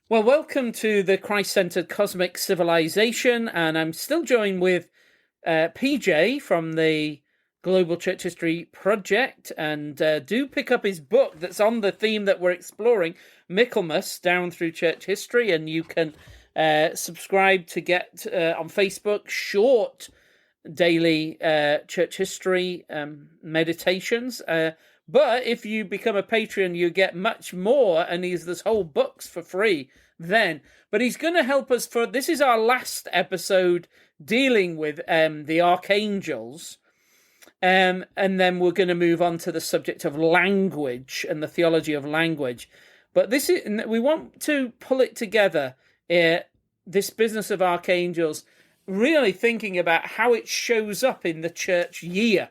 Well, welcome to the Christ-centered cosmic civilization, and I'm still joined with PJ from the Global Church History Project, and do pick up his book that's on the theme that we're exploring, Michaelmas, Down Through Church History, and you can subscribe to get on Facebook short daily church history meditations. But if you become a patron, you get much more, and there's whole books for free then. But he's going to help us this is our last episode dealing with the archangels. And then we're going to move on to the subject of language and the theology of language. But we want to pull it together, this business of archangels, really thinking about how it shows up in the church year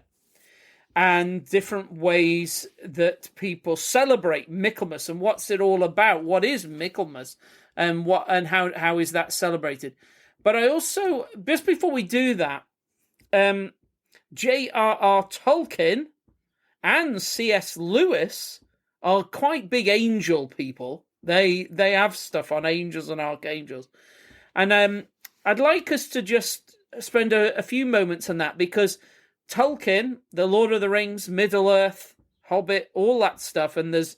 and different ways that people celebrate Michaelmas and what's it all about. What is Michaelmas and how is that celebrated? But I also, just before we do that, J.R.R. Tolkien and C.S. Lewis are quite big angel people. They have stuff on angels and archangels. And I'd like us to just spend a few moments on that, because Tolkien, The Lord of the Rings, Middle-earth, Hobbit, all that stuff, and there's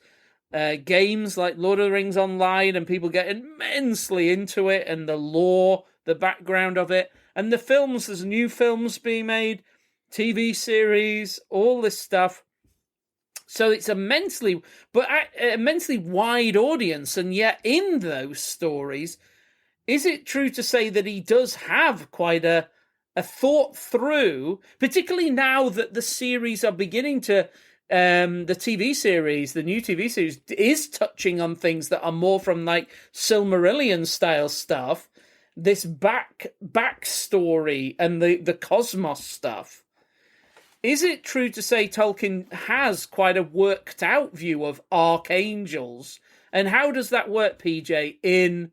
games like Lord of the Rings Online, and people get immensely into it, and the lore, the background of it, and the films, there's new films being made, TV series, all this stuff. So it's immensely wide audience, and yet in those stories, is it true to say that he does have quite a thought through, particularly now that the series are beginning to, the new TV series is touching on things that are more from like Silmarillion style stuff, this backstory and the cosmos stuff. Is it true to say Tolkien has quite a worked out view of archangels? And how does that work, PJ,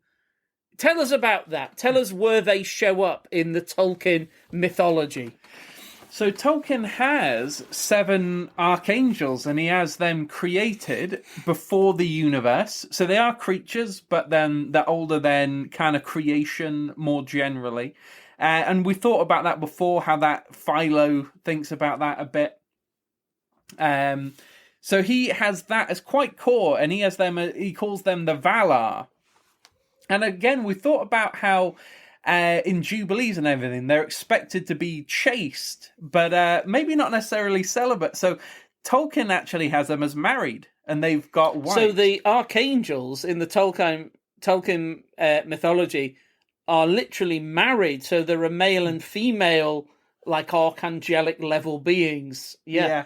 tell us about that. Tell us where they show up in the Tolkien mythology. So Tolkien has 7 archangels, and he has them created before the universe. So they are creatures, but then they're older than kind of creation more generally. And we thought about that before, how that Philo thinks about that a bit. So he has that as quite core, and he calls them the Valar. And again, we thought about how in Jubilees and everything, they're expected to be chaste, but maybe not necessarily celibate. So Tolkien actually has them as married, and they've got wives. So the archangels in the Tolkien mythology are literally married, so they're a male and female, like archangelic level beings. Yeah.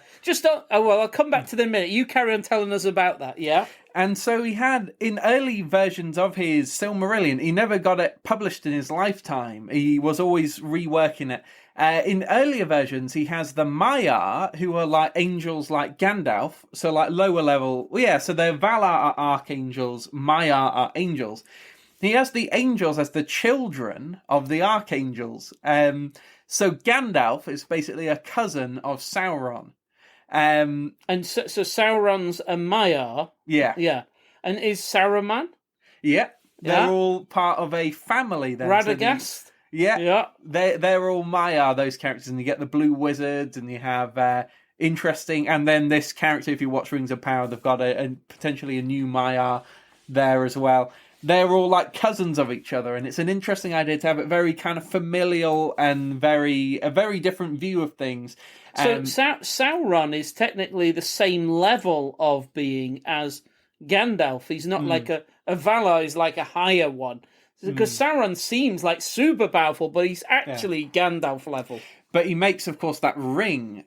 I'll come back to them in a minute. You carry on telling us about that, yeah? And so he had, in early versions of his Silmarillion, he never got it published in his lifetime. He was always reworking it. In earlier versions, he has the Maiar, who are like angels like Gandalf, so like lower level. So the Valar are archangels, Maiar are angels. He has the angels as the children of the archangels. So Gandalf is basically a cousin of Sauron. And so Sauron's a Maiar. Yeah. Yeah. And is Saruman? Yeah. They're all part of a family then. Radagast? So they're all Maiar, those characters. And you get the blue wizards, and you have interesting... And then this character, if you watch Rings of Power, they've got potentially a new Maiar there as well. They're all like cousins of each other, and it's an interesting idea to have it very kind of familial and a very different view of things. So Sauron is technically the same level of being as Gandalf. He's not like a Valar is like a higher one. Because Sauron seems like super powerful, but he's actually Gandalf level. But he makes, of course, that ring,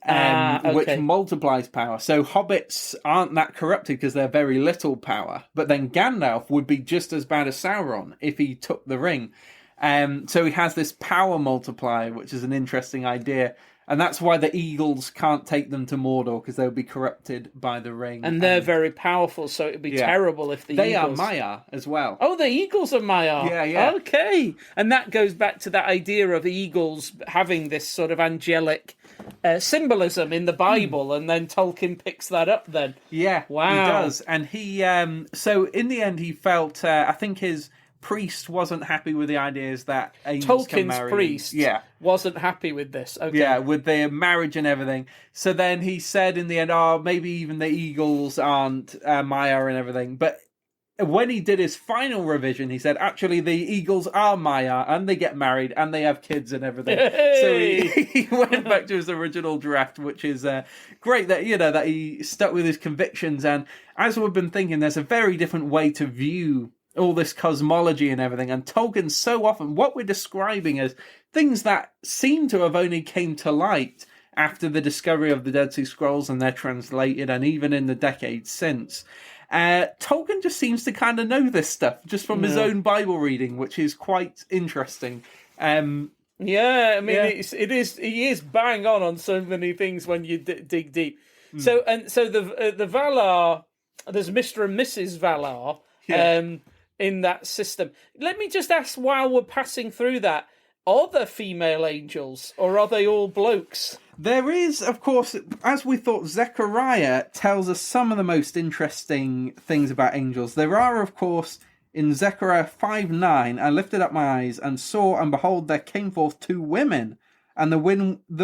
which multiplies power. So hobbits aren't that corrupted because they're very little power. But then Gandalf would be just as bad as Sauron if he took the ring. So he has this power multiplier, which is an interesting idea. And that's why the eagles can't take them to Mordor, because they'll be corrupted by the ring. And they're very powerful, so it would be terrible if the They eagles... are Maya as well. Oh, the eagles are Maya. Yeah. Okay. And that goes back to that idea of eagles having this sort of angelic symbolism in the Bible, and then Tolkien picks that up then. Yeah, wow. He does. And he, so in the end, he felt, I think his priest wasn't happy with the ideas that angels can marry. Tolkien's priest wasn't happy with this. Okay. Yeah, with their marriage and everything. So then he said in the end, maybe even the eagles aren't Maya and everything. But when he did his final revision, he said, actually, the eagles are Maya, and they get married, and they have kids and everything. Hey! So he went back to his original draft, which is great that, that he stuck with his convictions. And as we've been thinking, there's a very different way to view all this cosmology and everything. And Tolkien, so often, what we're describing as things that seem to have only came to light after the discovery of the Dead Sea Scrolls, and they're translated, and even in the decades since. Tolkien just seems to kind of know this stuff just from his own Bible reading, which is quite interesting. He is bang on so many things when you dig deep. So the Valar, there's Mr. and Mrs. Valar in that system. Let me just ask, while we're passing through that, are there female angels, or are they all blokes? There is, of course, as we thought, Zechariah tells us some of the most interesting things about angels. There are, of course, in Zechariah 5:9, I lifted up my eyes and saw, and behold, there came forth two women, and the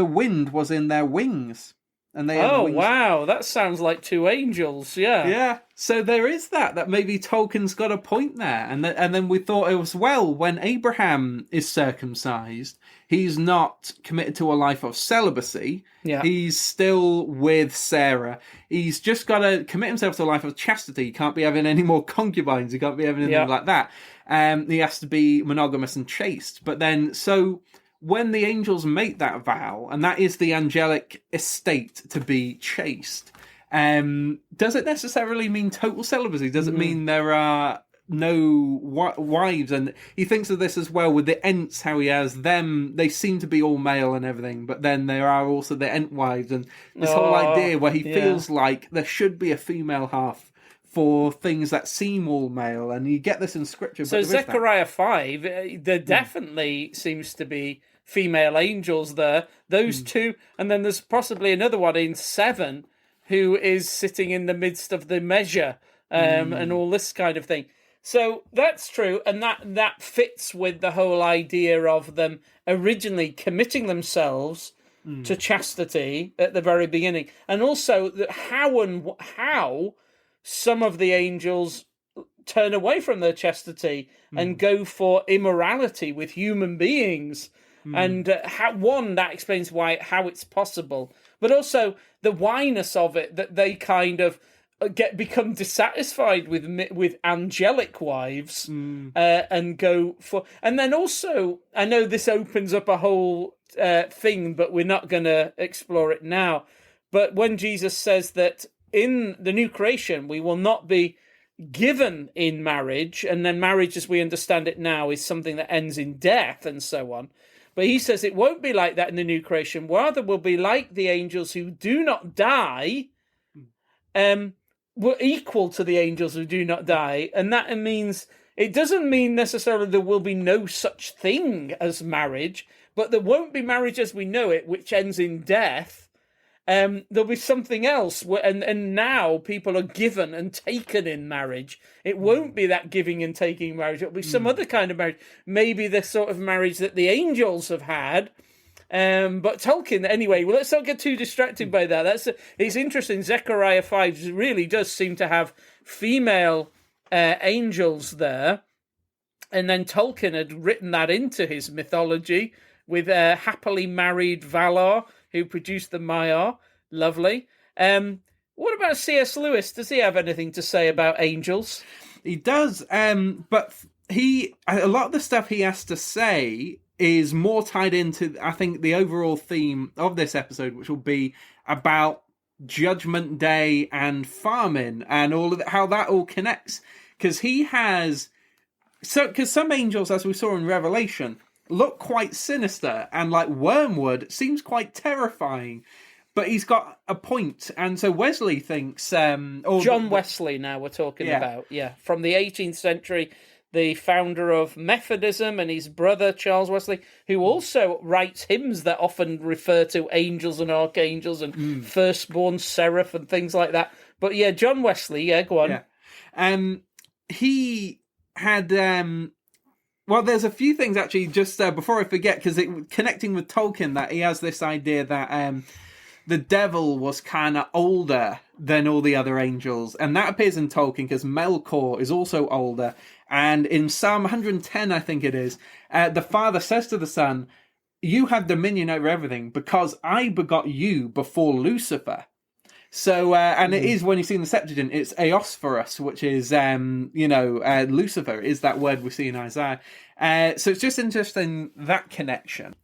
wind was in their wings. And they have wings. Wow, that sounds like two angels, Yeah, so there is that maybe Tolkien's got a point there. And then we thought as well, when Abraham is circumcised, he's not committed to a life of celibacy. Yeah. He's still with Sarah. He's just got to commit himself to a life of chastity. He can't be having any more concubines. He can't be having anything like that. He has to be monogamous and chaste. But then, so when the angels make that vow, and that is the angelic estate to be chaste, does it necessarily mean total celibacy? Does it mean there are no wives? And he thinks of this as well with the Ents, how he has them. They seem to be all male and everything, but then there are also the Ent wives, and this whole idea where he feels like there should be a female half for things that seem all male, and you get this in scripture. So Zechariah 5, there definitely seems to be female angels there. Those two, and then there's possibly another one in 7 who is sitting in the midst of the measure, and all this kind of thing. So that's true, and that fits with the whole idea of them originally committing themselves to chastity at the very beginning, and also that how some of the angels turn away from their chastity and go for immorality with human beings. And that explains how it's possible, but also the whyness of it, that they kind of become dissatisfied with angelic wives and go for. And then also, I know this opens up a whole thing, but we're not going to explore it now. But when Jesus says that in the new creation we will not be given in marriage, and then marriage as we understand it now is something that ends in death and so on. But he says it won't be like that in the new creation. Rather, we'll be like the angels who do not die. We're equal to the angels who do not die. And that means, it doesn't mean necessarily there will be no such thing as marriage, but there won't be marriage as we know it, which ends in death. There'll be something else, and now people are given and taken in marriage. It won't be that giving and taking marriage. It'll be some other kind of marriage. Maybe the sort of marriage that the angels have had. But Tolkien, anyway, well, let's not get too distracted by that. It's interesting. Zechariah 5 really does seem to have female angels there. And then Tolkien had written that into his mythology with a happily married Valar who produced the Maiar. Lovely. What about C.S. Lewis? Does he have anything to say about angels? He does, but a lot of the stuff he has to say is more tied into, I think, the overall theme of this episode, which will be about Judgment Day and farming and all of how that all connects. Because some angels, as we saw in Revelation, look quite sinister, and like wormwood seems quite terrifying. But he's got a point, and so Wesley thinks... John Wesley now we're talking about, from the 18th century, the founder of Methodism, and his brother Charles Wesley, who also writes hymns that often refer to angels and archangels and firstborn seraph and things like that. But yeah, John Wesley, go on. Yeah. He had... well, there's a few things, actually, just before I forget, because connecting with Tolkien, that he has this idea that... the devil was kind of older than all the other angels. And that appears in Tolkien because Melkor is also older. And in Psalm 110, I think it is, the father says to the son, you have dominion over everything because I begot you before Lucifer. So, and it is, when you see in the Septuagint, it's Eosphorus, which is, Lucifer is that word we see in Isaiah. So it's just interesting, that connection.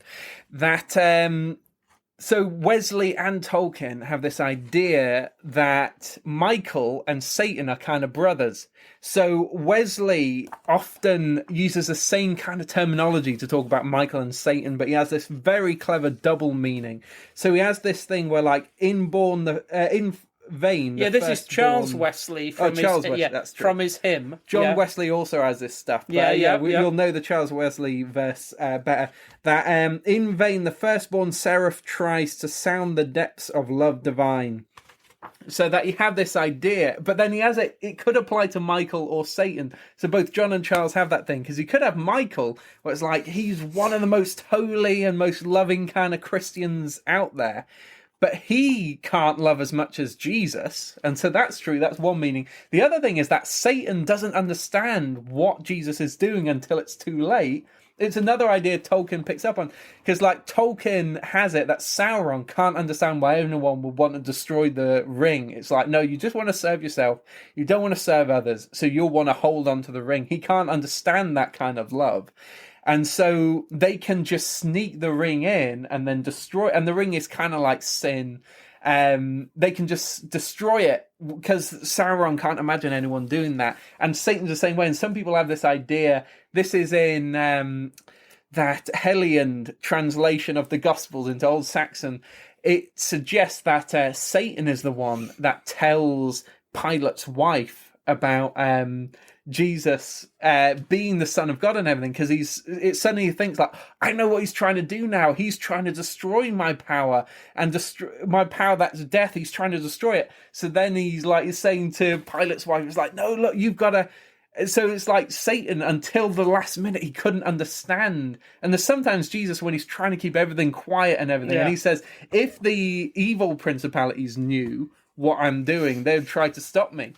That... So Wesley and Tolkien have this idea that Michael and Satan are kind of brothers. So Wesley often uses the same kind of terminology to talk about Michael and Satan, but he has this very clever double meaning. So he has this thing where, like, in vain. This is Charles Wesley from that's true. From his hymn. John Wesley also has this stuff. But you'll know the Charles Wesley verse better. That in vain the firstborn seraph tries to sound the depths of love divine. So that you have this idea, but then he has it could apply to Michael or Satan. So both John and Charles have that thing, because you could have Michael, where it's like he's one of the most holy and most loving kind of Christians out there. But he can't love as much as Jesus. And so that's true. That's one meaning. The other thing is that Satan doesn't understand what Jesus is doing until it's too late. It's another idea Tolkien picks up on. Because, like, Tolkien has it that Sauron can't understand why anyone would want to destroy the ring. It's like, no, you just want to serve yourself. You don't want to serve others. So you'll want to hold on to the ring. He can't understand that kind of love. And so they can just sneak the ring in and then destroy. And the ring is kind of like sin. They can just destroy it because Sauron can't imagine anyone doing that. And Satan's the same way. And some people have this idea. This is in that Hellion translation of the Gospels into Old Saxon. It suggests that Satan is the one that tells Pilate's wife about Jesus being the Son of God and everything, because it suddenly thinks like, I know what he's trying to do now. He's trying to destroy my power and destroy my power that's death. He's trying to destroy it. So then he's saying to Pilate's wife, he's like, no, look, you've got to. So it's like Satan, until the last minute, he couldn't understand. And there's sometimes Jesus, when he's trying to keep everything quiet and everything, and he says, if the evil principalities knew what I'm doing, they would try to stop me.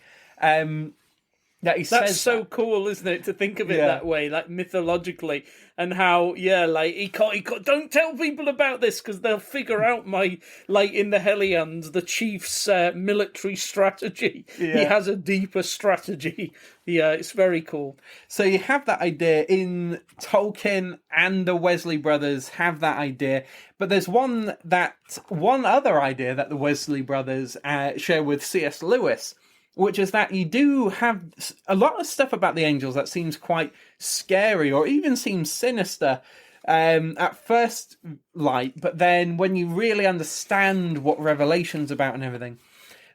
That's so cool, isn't it, to think of it that way, like mythologically, and how he can't don't tell people about this because they'll figure out my, like, in the Hellions, the chief's military strategy. He has a deeper strategy. It's very cool. So you have that idea in Tolkien, and the Wesley brothers have that idea, but there's one other idea that the Wesley brothers share with C.S. Lewis, which is that you do have a lot of stuff about the angels that seems quite scary or even seems sinister at first light, but then when you really understand what Revelation's about and everything,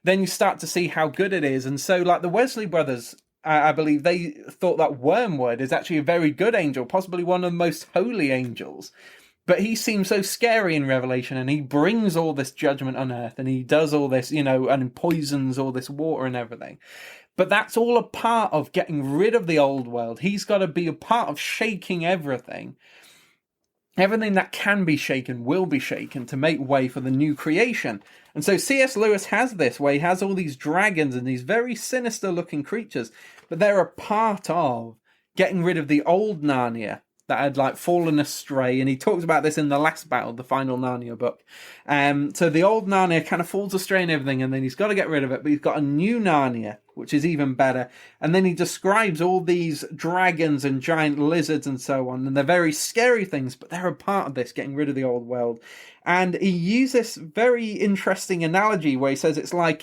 then you start to see how good it is. And so, like, the Wesley brothers, I believe they thought that Wormwood is actually a very good angel, possibly one of the most holy angels. But he seems so scary in Revelation, and he brings all this judgment on earth, and he does all this, and poisons all this water and everything. But that's all a part of getting rid of the old world. He's got to be a part of shaking everything. Everything that can be shaken will be shaken to make way for the new creation. And so C.S. Lewis has this, where he has all these dragons and these very sinister-looking creatures, but they're a part of getting rid of the old Narnia that had fallen astray, and he talks about this in The Last Battle, the final Narnia book. So the old Narnia kind of falls astray and everything, and then he's got to get rid of it, but he's got a new Narnia, which is even better. And then he describes all these dragons and giant lizards and so on, and they're very scary things, but they're a part of this, getting rid of the old world. And he uses this very interesting analogy where he says it's like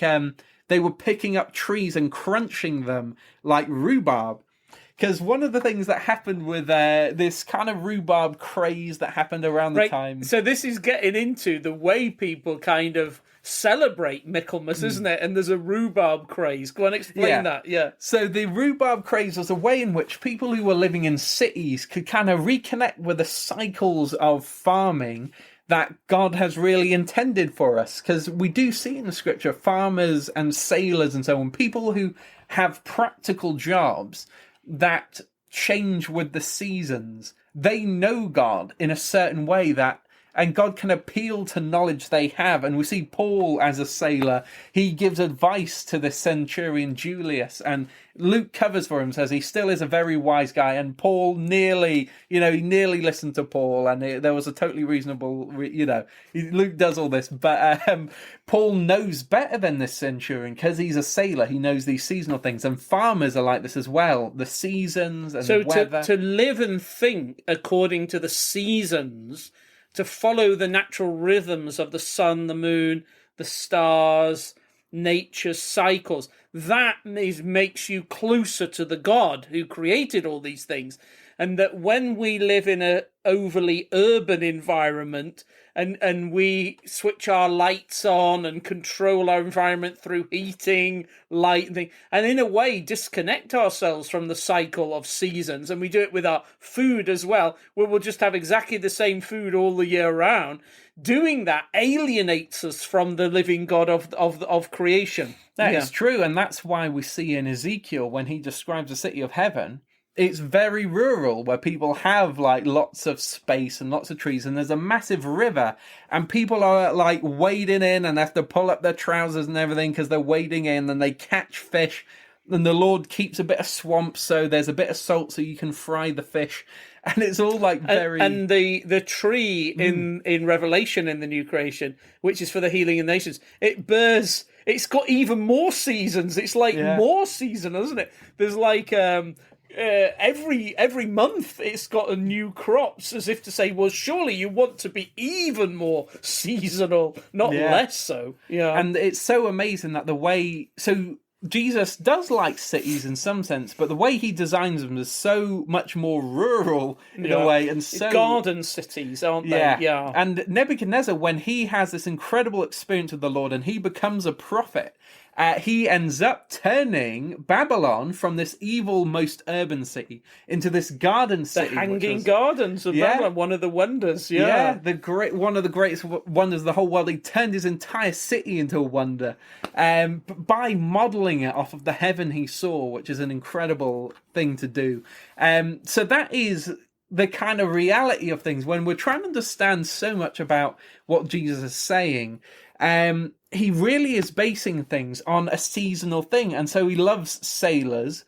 they were picking up trees and crunching them like rhubarb. Because one of the things that happened with this kind of rhubarb craze that happened around the time. So this is getting into the way people kind of celebrate Michaelmas, isn't it? And there's a rhubarb craze. Go on, explain that. Yeah. So the rhubarb craze was a way in which people who were living in cities could kind of reconnect with the cycles of farming that God has really intended for us. Because we do see in the scripture farmers and sailors and so on, people who have practical jobs that change with the seasons. They know God in a certain way and God can appeal to knowledge they have. And we see Paul as a sailor. He gives advice to the centurion Julius, and Luke covers for him, says he still is a very wise guy. And Paul he nearly listened to Paul, and there was a totally reasonable, Luke does all this, but Paul knows better than this centurion because he's a sailor. He knows these seasonal things, and farmers are like this as well. The seasons and the weather. So to live and think according to the seasons, to follow the natural rhythms of the sun, the moon, the stars, nature's cycles, makes you closer to the God who created all these things. And that when we live in an overly urban environment and we switch our lights on and control our environment through heating, lighting, and in a way disconnect ourselves from the cycle of seasons, and we do it with our food as well, where we'll just have exactly the same food all the year round, doing that alienates us from the living God of creation. That is true, and that's why we see in Ezekiel, when he describes the city of heaven, it's very rural, where people have like lots of space and lots of trees, and there's a massive river, and people are like wading in and have to pull up their trousers and everything because they're wading in, and they catch fish, and the Lord keeps a bit of swamp, so there's a bit of salt so you can fry the fish, and it's all like very... And the tree in Revelation, in the new creation, which is for the healing of nations, it bears... It's got even more seasons. It's like more seasonal, isn't it? There's like... every month it's got a new crops, as if to say, well, surely you want to be even more seasonal, not less so. Yeah. And it's so amazing that the way... So Jesus does like cities in some sense, but the way he designs them is so much more rural in a way, and so... Garden cities, aren't they? Yeah. And Nebuchadnezzar, when he has this incredible experience with the Lord and he becomes a prophet, he ends up turning Babylon from this evil, most urban city into this garden city. The hanging gardens of Babylon, one of the wonders. Yeah, one of the greatest wonders of the whole world. He turned his entire city into a wonder by modelling it off of the heaven he saw, which is an incredible thing to do. So that is the kind of reality of things when we're trying to understand so much about what Jesus is saying. He really is basing things on a seasonal thing, and so he loves sailors.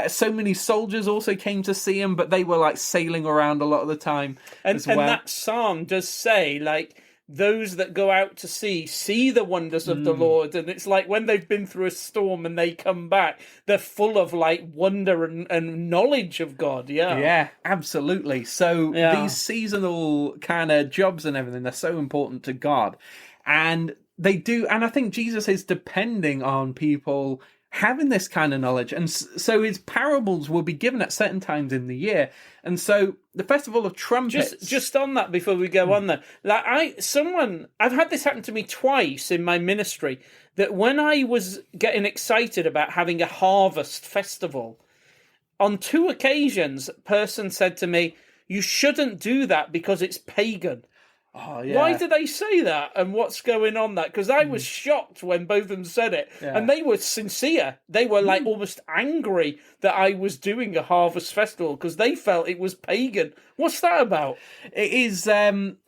So many soldiers also came to see him, but they were like sailing around a lot of the time as well. And that psalm does say, like, those that go out to sea see the wonders of the Lord, and it's like when they've been through a storm and they come back, they're full of like wonder and knowledge of God. Yeah, absolutely. So these seasonal kind of jobs and everything, they're so important to God, and they do. And I think Jesus is depending on people having this kind of knowledge, and so his parables will be given at certain times in the year. And so the Festival of Trumpets... Just on that, before we go on there, like I've had this happen to me twice in my ministry, that when I was getting excited about having a harvest festival, on 2 occasions, a person said to me, "You shouldn't do that because it's pagan." Oh, yeah. Why did they say that, and what's going on that? Because I was shocked when both of them said it, and they were sincere. They were like almost angry that I was doing a harvest festival because they felt it was pagan. What's that about? It is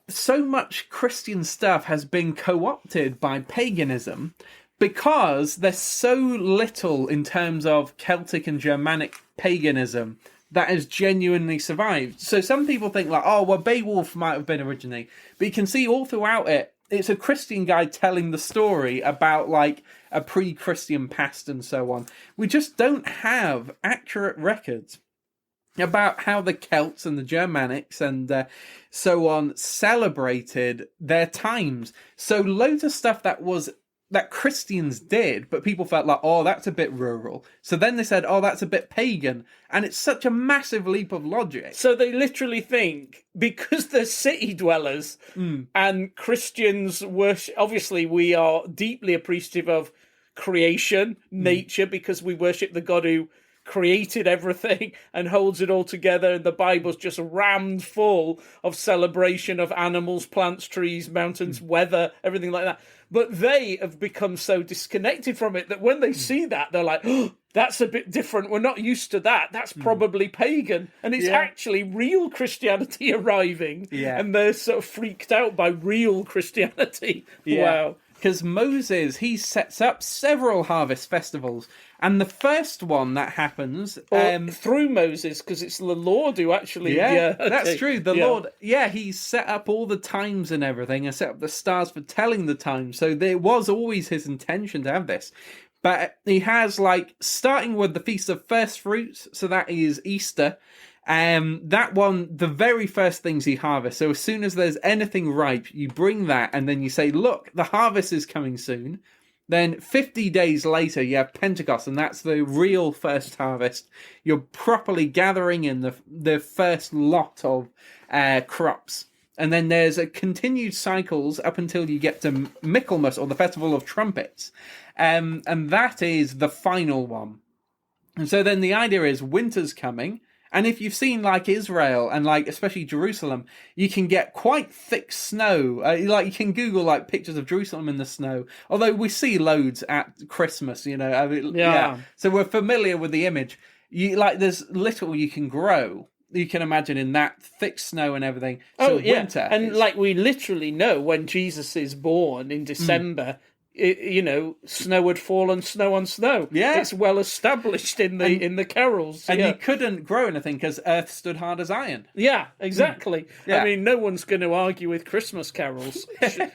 so much Christian stuff has been co-opted by paganism because there's so little in terms of Celtic and Germanic paganism that has genuinely survived. So some people think like, oh, well, Beowulf might have been originally, but you can see all throughout it, it's a Christian guy telling the story about like a pre-Christian past and so on. We just don't have accurate records about how the Celts and the Germanics and so on celebrated their times. So loads of stuff that was that Christians did, but people felt like, oh, that's a bit rural. So then they said, oh, that's a bit pagan. And it's such a massive leap of logic. So they literally think, because they're city dwellers and Christians worship, obviously we are deeply appreciative of creation, nature, because we worship the God who created everything and holds it all together, and the Bible's just rammed full of celebration of animals, plants, trees, mountains, weather, everything like that. But they have become so disconnected from it that when they see that, they're like, oh, that's a bit different. We're not used to that. That's probably pagan. And it's actually real Christianity arriving. Yeah. And they're sort of freaked out by real Christianity. Yeah. Wow. Because Moses, he sets up several harvest festivals. And the first one that happens... through Moses, because it's the Lord who actually... Yeah, that's true. The Lord, he set up all the times and everything, and set up the stars for telling the time. So there was always his intention to have this. But he has, starting with the Feast of First Fruits, so that is Easter. That one, the very first things he harvests. So as soon as there's anything ripe, you bring that, and then you say, look, the harvest is coming soon. Then 50 days later, you have Pentecost, and that's the real first harvest. You're properly gathering in the first lot of crops. And then there's a continued cycles up until you get to Michaelmas, or the Festival of Trumpets. And that is the final one. And so then the idea is winter's coming. And if you've seen Israel and especially Jerusalem, you can get quite thick snow. You can Google pictures of Jerusalem in the snow. Although we see loads at Christmas, yeah. So we're familiar with the image. There's little you can grow. You can imagine in that thick snow and everything. So winter, and we literally know when Jesus is born in December. Snow had fallen, snow on snow. Yeah, it's well established in the carols. And you couldn't grow anything because earth stood hard as iron. Yeah, exactly. Yeah. I mean, no one's going to argue with Christmas carols.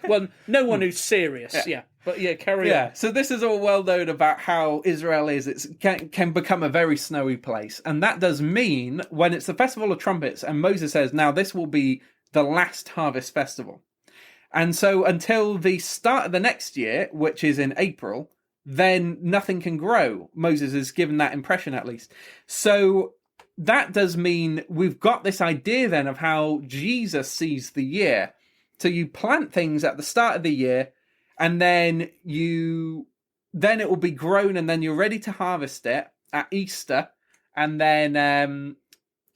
Well, no one who's serious. Yeah. But carry on. So this is all well known about how Israel is. It can become a very snowy place, and that does mean when it's the Festival of Trumpets, and Moses says, "Now this will be the last harvest festival." And so until the start of the next year, which is in April, then nothing can grow. Moses is given that impression, at least. So that does mean we've got this idea then of how Jesus sees the year. So you plant things at the start of the year, and then it will be grown, and then you're ready to harvest it at Easter, and then...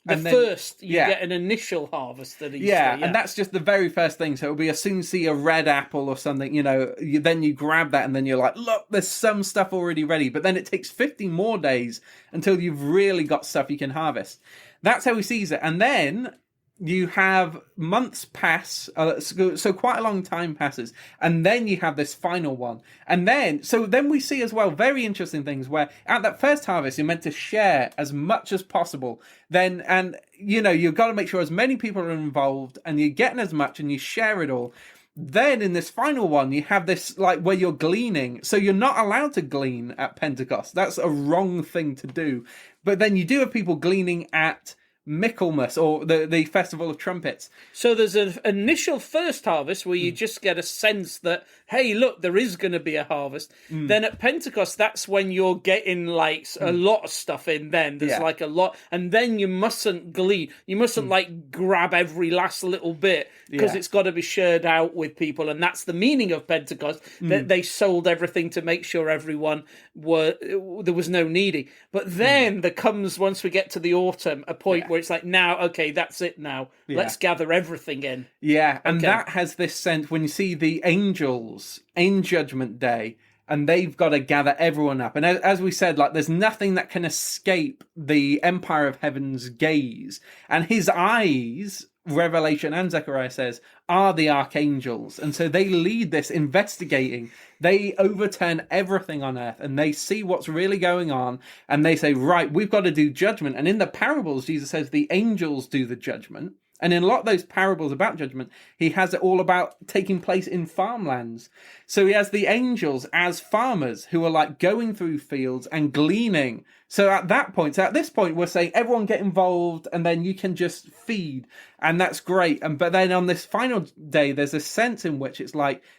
you get an initial harvest at Easter. Yeah, and that's just the very first thing. So it'll be as soon as you see a red apple or something, then you grab that and then you're like, look, there's some stuff already ready. But then it takes 50 more days until you've really got stuff you can harvest. That's how he sees it. And then you have months pass, so quite a long time passes, and then you have this final one. And then we see as well very interesting things where at that first harvest you're meant to share as much as possible. You've got to make sure as many people are involved and you're getting as much and you share it all. Then in this final one, you have this where you're gleaning. So you're not allowed to glean at Pentecost. That's a wrong thing to do. But then you do have people gleaning at Michaelmas, or the Festival of Trumpets. So there's an initial first harvest where you just get a sense that, hey, look, there is going to be a harvest. Then at Pentecost, that's when you're getting a lot of stuff in. Then there's a lot, and then you mustn't glean. You mustn't grab every last little bit because it's got to be shared out with people, and that's the meaning of Pentecost. That they sold everything to make sure everyone there was no needy. But then there comes, once we get to the autumn, a point where it's now, okay, that's it now. Let's gather everything in. Yeah, and that has this sense when you see the angels in Judgment Day, and they've got to gather everyone up. And as we said, there's nothing that can escape the Empire of Heaven's gaze. And his eyes, Revelation and Zechariah says, are the archangels. And so they lead this investigating. They overturn everything on earth and they see what's really going on. And they say, right, we've got to do judgment. And in the parables, Jesus says the angels do the judgment. And in a lot of those parables about judgment, he has it all about taking place in farmlands. So he has the angels as farmers who are going through fields and gleaning. So at this point, we're saying everyone get involved and then you can just feed. And that's great. But then on this final day, there's a sense in which it's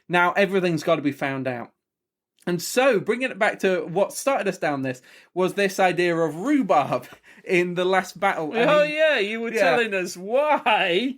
now everything's got to be found out. And so, bringing it back to what started us down this, was this idea of rhubarb in the last battle. You were telling us why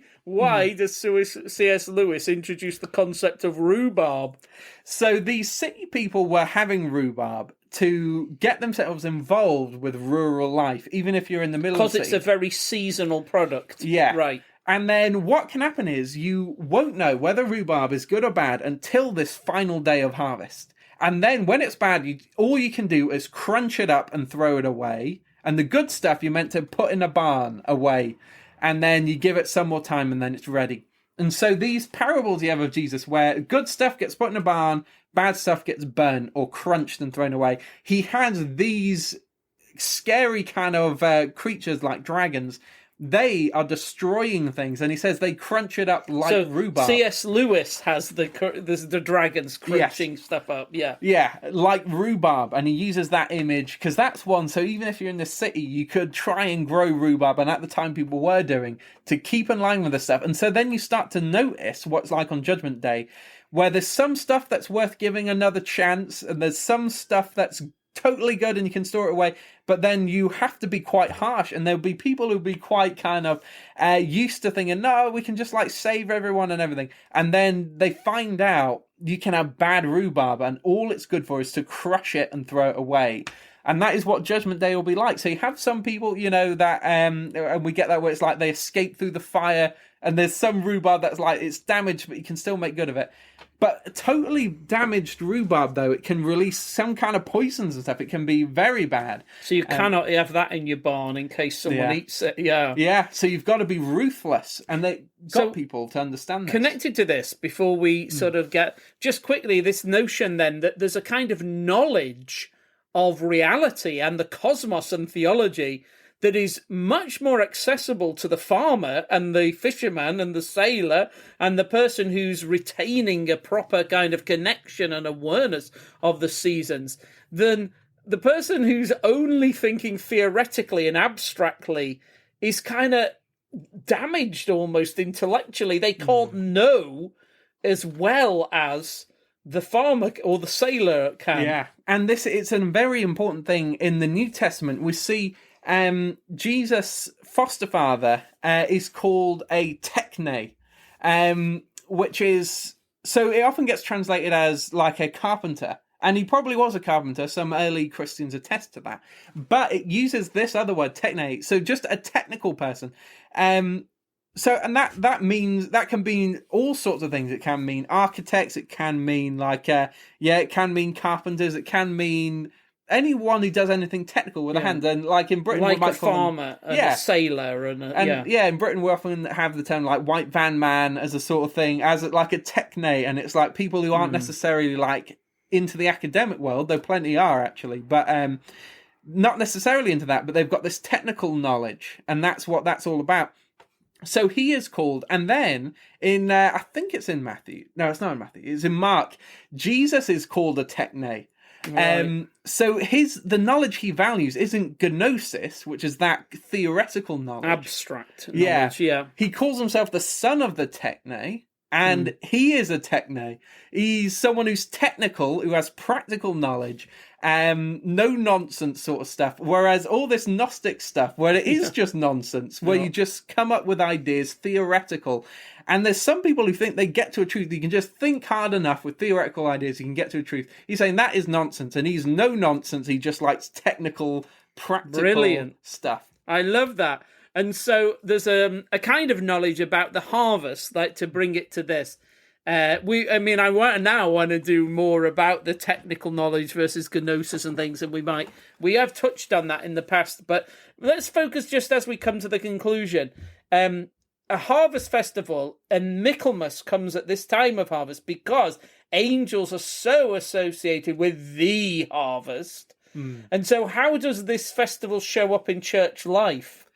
does C.S. Lewis introduce the concept of rhubarb? So these city people were having rhubarb to get themselves involved with rural life, even if you're in the middle of the city. Because it's a very seasonal product. Yeah. Right. And then what can happen is you won't know whether rhubarb is good or bad until this final day of harvest. And then when it's bad, all you can do is crunch it up and throw it away. And the good stuff you're meant to put in a barn away. And then you give it some more time and then it's ready. And so these parables you have of Jesus where good stuff gets put in a barn, bad stuff gets burnt or crunched and thrown away. He has these scary kind of creatures like dragons. They are destroying things, and he says they crunch it up like rhubarb. C.S. Lewis has the dragons crunching stuff up, Yeah, like rhubarb, and he uses that image, because that's one, so even if you're in the city, you could try and grow rhubarb, and at the time people were doing, to keep in line with this stuff, and so then you start to notice what's like on Judgment Day, where there's some stuff that's worth giving another chance, and there's some stuff that's totally good and you can store it away, but then you have to be quite harsh, and there'll be people who'll be quite kind of used to thinking, no, we can just like save everyone and everything, and then they find out you can have bad rhubarb and all it's good for is to crush it and throw it away. And that is what Judgment Day will be like. So you have some people, that and we get that where it's like they escape through the fire, and there's some rhubarb that's like it's damaged but you can still make good of it. But totally damaged rhubarb, though, it can release some kind of poisons and stuff. It can be very bad. So you cannot have that in your barn in case someone eats it. Yeah, so you've got to be ruthless. And they got people to understand this. Connected to this, before we sort of get... Just quickly, this notion then that there's a kind of knowledge of reality and the cosmos and theology that is much more accessible to the farmer and the fisherman and the sailor and the person who's retaining a proper kind of connection and awareness of the seasons than the person who's only thinking theoretically and abstractly is kind of damaged almost intellectually. They can't know as well as the farmer or the sailor can. Yeah, and it's a very important thing in the New Testament. We see... Jesus' foster father is called a techne, which is, so it often gets translated as like a carpenter, and he probably was a carpenter. Some early Christians attest to that, but it uses this other word, techne, so just a technical person. So, and that means, that can mean all sorts of things. It can mean architects, it can mean like, it can mean carpenters, it can mean anyone who does anything technical with a hand. And like in Britain, like we might a farmer and a sailor in Britain we often have the term like white van man as a sort of thing, as like a techne, and it's like people who aren't necessarily like into the academic world, though plenty are actually, but not necessarily into that, but they've got this technical knowledge, and that's what that's all about. So he is called, and then in I think it's in Matthew. No, it's not in Matthew. It's in Mark. Jesus is called a techne. Right. So the knowledge he values isn't gnosis, which is that theoretical knowledge, abstract knowledge. Yeah. He calls himself the son of the techne, and he is a techne. He's someone who's technical, who has practical knowledge, no nonsense sort of stuff. Whereas all this Gnostic stuff, where it is just nonsense, where you just come up with ideas, theoretical. And there's some people who think they get to a truth. You can just think hard enough with theoretical ideas, you can get to a truth. He's saying that is nonsense, and he's no nonsense. He just likes technical, practical stuff. I love that. And so there's a kind of knowledge about the harvest, like to bring it to this. I want to do more about the technical knowledge versus gnosis and things, and we have touched on that in the past, but let's focus just as we come to the conclusion. A harvest festival, and Michaelmas comes at this time of harvest because angels are so associated with the harvest. And so how does this festival show up in church life?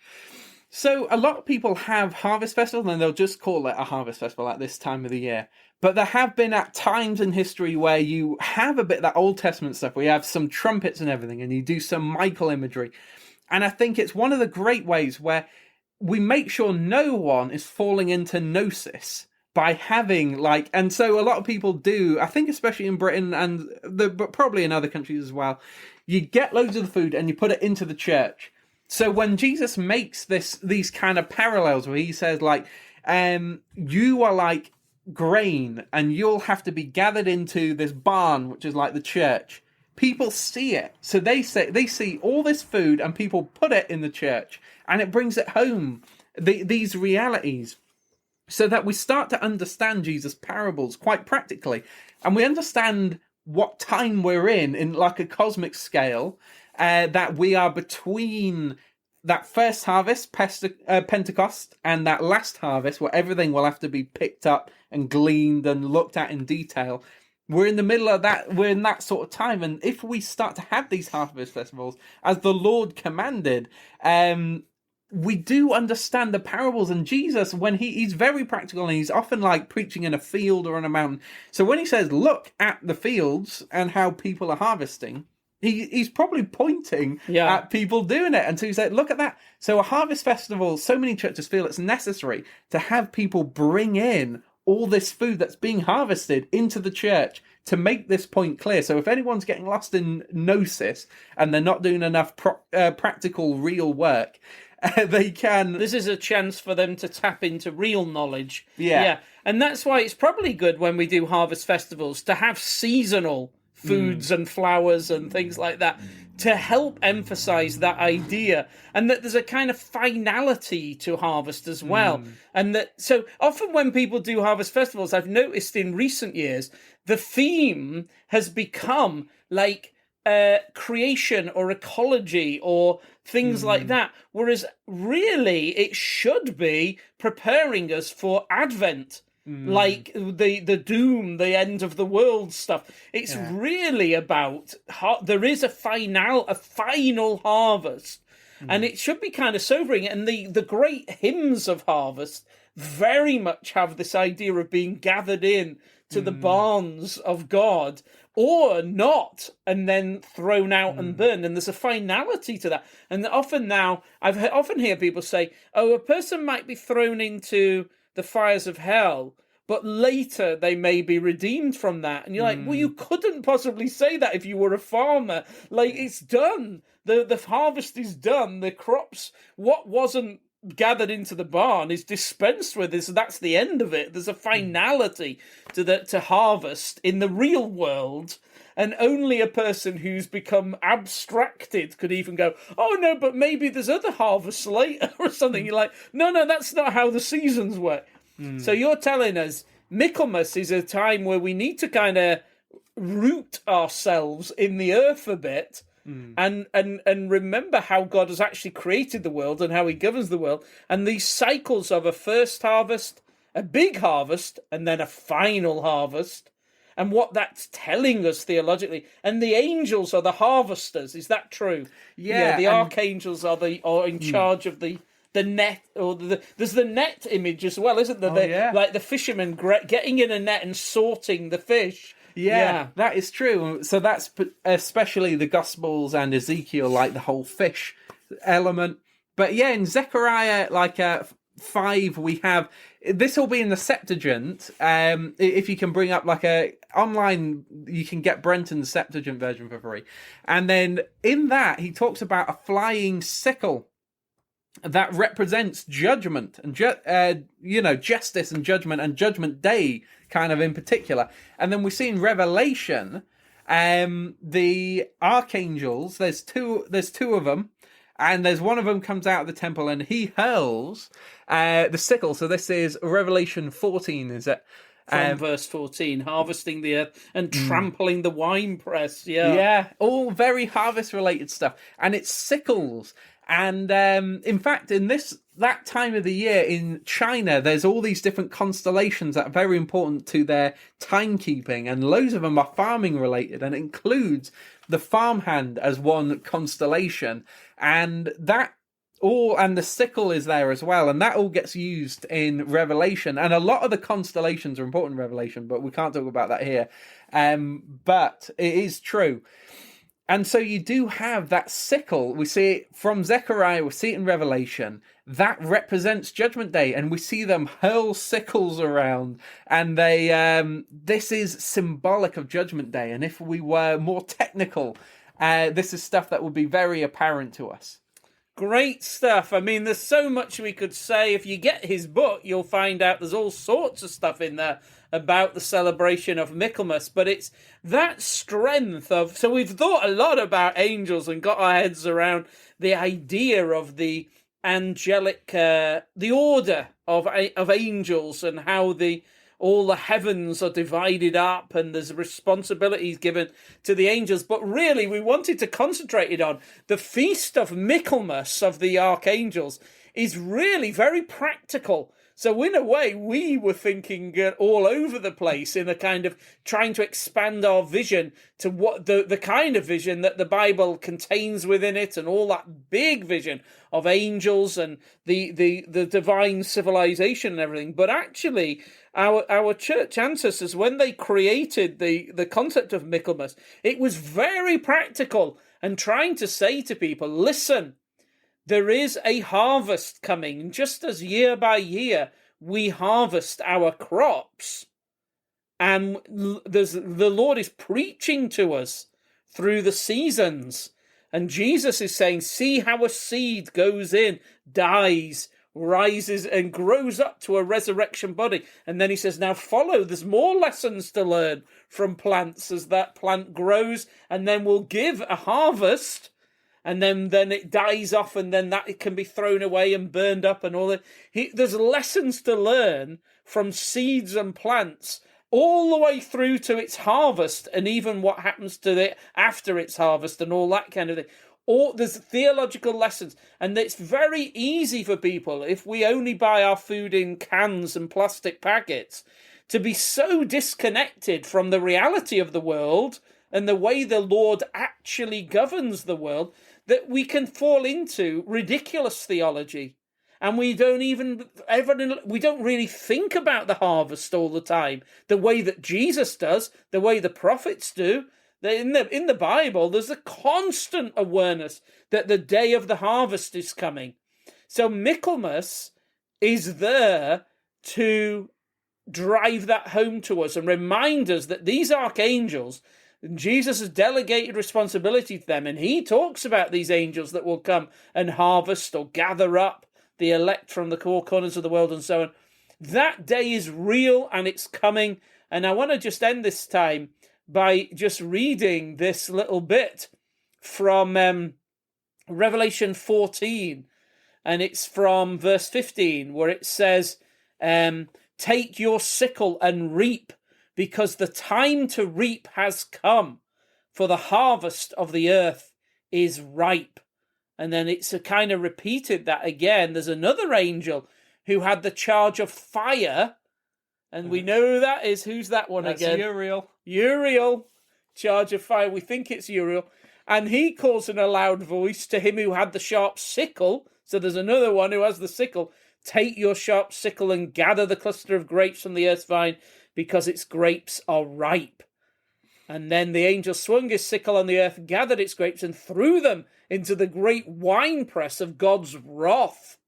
So a lot of people have harvest festivals, and they'll just call it a harvest festival at this time of the year. But there have been at times in history where you have a bit of that Old Testament stuff, where you have some trumpets and everything, and you do some Michael imagery. And I think it's one of the great ways where we make sure no one is falling into gnosis by having and so a lot of people do, I think especially in Britain but probably in other countries as well, you get loads of the food and you put it into the church. So when Jesus makes these kind of parallels where he says you are like grain and you'll have to be gathered into this barn, which is like the church. People see it. So they see all this food and people put it in the church and it brings it home, these realities, so that we start to understand Jesus' parables quite practically. And we understand what time we're in like a cosmic scale, that we are between that first harvest, Pentecost, and that last harvest where everything will have to be picked up and gleaned and looked at in detail. We're in the middle of that. We're in that sort of time. And if we start to have these harvest festivals, as the Lord commanded, we do understand the parables. And Jesus, when he's very practical, and he's often like preaching in a field or on a mountain. So when he says, look at the fields and how people are harvesting, he's probably pointing at people doing it. And so he said, look at that. So a harvest festival, so many churches feel it's necessary to have people bring in all this food that's being harvested into the church to make this point clear. So if anyone's getting lost in gnosis and they're not doing enough practical, real work, they can... This is a chance for them to tap into real knowledge. Yeah. And that's why it's probably good when we do harvest festivals to have seasonal foods and flowers and things like that to help emphasize that idea, and that there's a kind of finality to harvest as well. And that, so often when people do harvest festivals, I've noticed in recent years, the theme has become like creation or ecology or things like that, whereas really it should be preparing us for Advent. Like the doom, the end of the world stuff. It's really about there is a final harvest, and it should be kind of sobering. And the great hymns of harvest very much have this idea of being gathered in to the barns of God, or not, and then thrown out and burned. And there's a finality to that. And often now, often hear people say, "Oh, a person might be thrown into the fires of hell, but later they may be redeemed from that." And you're like, well, you couldn't possibly say that if you were a farmer. Like, it's done. The harvest is done. The crops, what wasn't gathered into the barn is dispensed with. That's the end of it. There's a finality to harvest in the real world. And only a person who's become abstracted could even go, oh, no, but maybe there's other harvests later or something. You're like, no, that's not how the seasons work. So you're telling us Michaelmas is a time where we need to kind of root ourselves in the earth a bit and remember how God has actually created the world and how he governs the world. And these cycles of a first harvest, a big harvest, and then a final harvest. And what that's telling us theologically. And the angels are the harvesters. Is that true? Yeah, the archangels are in charge of the net, or there's the net image as well, isn't there? Like the fishermen getting in a net and sorting the fish. Yeah, that is true. So that's especially the Gospels and Ezekiel, like the whole fish element. But yeah, in Zechariah, 5, we have, this will be in the Septuagint. If you can bring up online, you can get Brenton's Septuagint version for free. And then in that, he talks about a flying sickle that represents judgment and justice and judgment day, kind of in particular. And then we see in Revelation the archangels. There's two of them, and there's one of them comes out of the temple and he hurls the sickle. So this is Revelation 14, is it? From verse 14, harvesting the earth and trampling the winepress. Yeah, all very harvest related stuff, and it's sickles. And in fact, in that time of the year in China, there's all these different constellations that are very important to their timekeeping, and loads of them are farming related, and it includes the farmhand as one constellation, and the sickle is there as well, and that all gets used in Revelation. And a lot of the constellations are important in Revelation, but we can't talk about that here. But it is true. And so you do have that sickle. We see it from Zechariah, we see it in Revelation, that represents Judgment Day, and we see them hurl sickles around, and they this is symbolic of Judgment Day. And if we were more technical, this is stuff that would be very apparent to us. Great stuff. I mean, there's so much we could say. If you get his book, you'll find out there's all sorts of stuff in there about the celebration of Michaelmas, but it's that strength of... So we've thought a lot about angels and got our heads around the idea of the angelic, the order of angels, and how all the heavens are divided up and there's responsibilities given to the angels. But really, we wanted to concentrate it on the feast of Michaelmas of the archangels is really very practical. So in a way, we were thinking all over the place in a kind of trying to expand our vision to what the kind of vision that the Bible contains within it, and all that big vision of angels and the divine civilization and everything. But actually, our church ancestors, when they created the concept of Michaelmas, it was very practical and trying to say to people, listen, there is a harvest coming, just as year by year we harvest our crops, and the Lord is preaching to us through the seasons, and Jesus is saying, see how a seed goes in, dies, rises and grows up to a resurrection body. And then he says, now follow, there's more lessons to learn from plants as that plant grows, and then will give a harvest. And then it dies off, and then that it can be thrown away and burned up and all that. There's lessons to learn from seeds and plants all the way through to its harvest, and even what happens to it after its harvest and all that kind of thing. There's theological lessons, and it's very easy for people, if we only buy our food in cans and plastic packets, to be so disconnected from the reality of the world and the way the Lord actually governs the world, that we can fall into ridiculous theology. And we don't really think about the harvest all the time, the way that Jesus does, the way the prophets do. In the Bible, there's a constant awareness that the day of the harvest is coming. So Michaelmas is there to drive that home to us and remind us that these archangels, Jesus has delegated responsibility to them, and he talks about these angels that will come and harvest or gather up the elect from the four corners of the world and so on. That day is real, and it's coming. And I want to just end this time by just reading this little bit from Revelation 14, and it's from verse 15, where it says, take your sickle and reap, because the time to reap has come, for the harvest of the earth is ripe. And then it's a kind of repeated that again. There's another angel who had the charge of fire, and we know who that is. Who's that one again? Uriel. Uriel, charge of fire. We think it's Uriel. And he calls in a loud voice to him who had the sharp sickle. So there's another one who has the sickle. Take your sharp sickle and gather the cluster of grapes from the earth's vine, because its grapes are ripe. And then the angel swung his sickle on the earth, gathered its grapes, and threw them into the great winepress of God's wrath.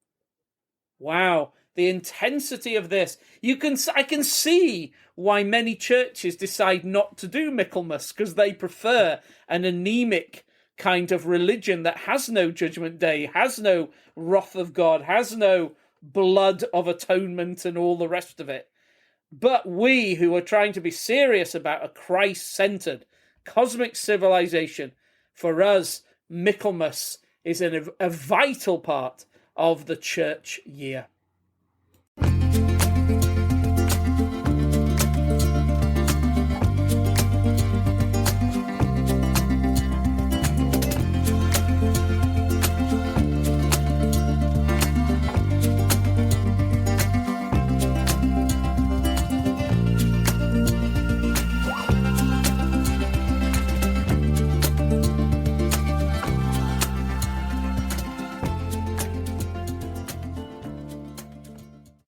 Wow, the intensity of this. I can see why many churches decide not to do Michaelmas, because they prefer an anemic kind of religion that has no judgment day, has no wrath of God, has no blood of atonement and all the rest of it. But we who are trying to be serious about a Christ-centered cosmic civilization, for us, Michaelmas is a vital part of the church year.